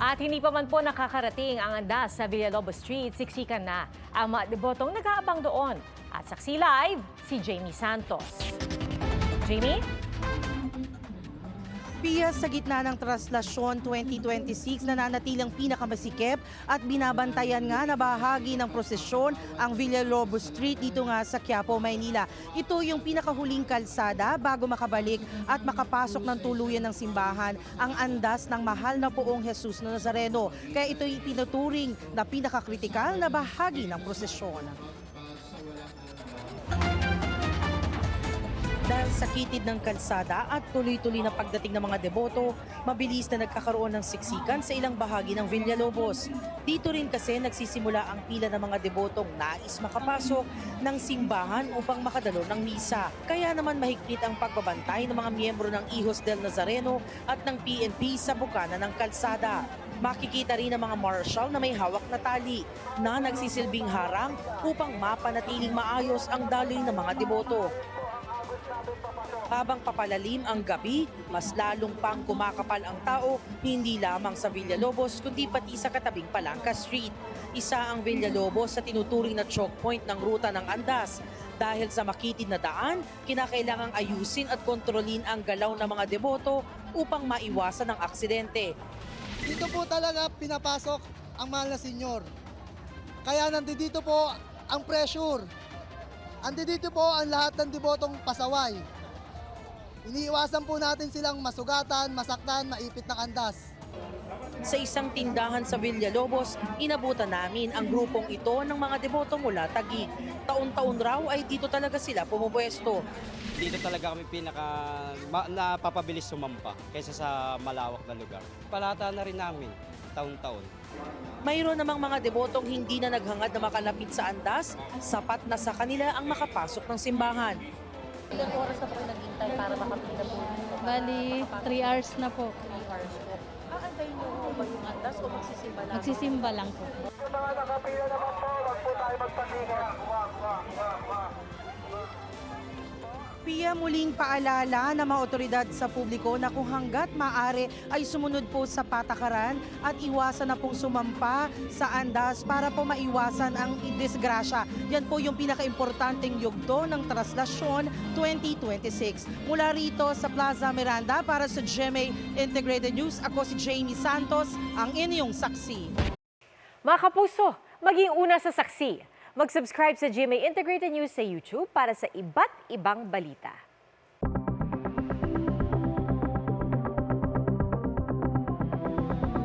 At hindi pa man po nakakarating ang andas sa Villalobos Street, siksikan na ang mga debotong nag-aabang doon. At saksi live, si Jamie Santos. Jamie? Pia, sa gitna ng Traslasyon 2026, nananatilang pinakamasikip at binabantayan nga na bahagi ng prosesyon ang Villalobos Street dito nga sa Quiapo, Maynila. Ito yung pinakahuling kalsada bago makabalik at makapasok ng tuluyan ng simbahan ang andas ng mahal na poong Jesus na Nazareno. Kaya ito'y tinuturing na pinakakritikal na bahagi ng prosesyon. Dahil sa kitid ng kalsada at tuloy-tuloy na pagdating ng mga deboto, mabilis na nagkakaroon ng siksikan sa ilang bahagi ng Villalobos. Dito rin kasi nagsisimula ang pila ng mga debotong nais makapasok ng simbahan upang makadalo ng misa. Kaya naman mahigpit ang pagbabantay ng mga miyembro ng Hijos del Nazareno at ng PNP sa bukana ng kalsada. Makikita rin ang mga marshal na may hawak na tali na nagsisilbing harang upang mapanatiling maayos ang daloy ng mga deboto. Habang papalalim ang gabi, mas lalong pang kumakapal ang tao, hindi lamang sa Villalobos kundi pati sa katabing Palangka Street. Isa ang Villalobos sa tinuturing na choke point ng ruta ng andas. Dahil sa makitid na daan, kinakailangang ayusin at kontrolin ang galaw ng mga deboto upang maiwasan ang aksidente. Dito po talaga pinapasok ang mahal na senyor. Kaya nandito po ang pressure. Andito po ang lahat ng debotong pasaway. Iniiwasan po natin silang masugatan, masaktan, maipit ng andas. Sa isang tindahan sa Villalobos, inabutan namin ang grupong ito ng mga deboto mula Taguig. Taon-taon raw ay dito talaga sila pumupwesto. Dito talaga kami napapabilis sumampa kaysa sa malawak na lugar. Palata na rin namin, taon-taon. Mayroon namang mga debotong hindi na naghangad na makalapit sa andas, sapat na sa kanila ang makapasok ng simbahan. Ilang oras na po kayo naghintay para makapila po? Bali, 3 hours na po. 3 hours po. Aantayin niyo po ba yung andas o magsisimba lang? Magsisimba lang po. Pia, muling paalala ng mga otoridad sa publiko na kung hanggat maaari ay sumunod po sa patakaran at iwasan na pong sumampa sa andas para po maiwasan ang disgrasya. Yan po yung pinaka-importanteng yugto ng Traslasyon 2026. Mula rito sa Plaza Miranda para sa GMA Integrated News, ako si Jamie Santos, ang inyong saksi. Mga kapuso, maging una sa saksi. Mag-subscribe sa GMA Integrated News sa YouTube para sa iba't ibang balita.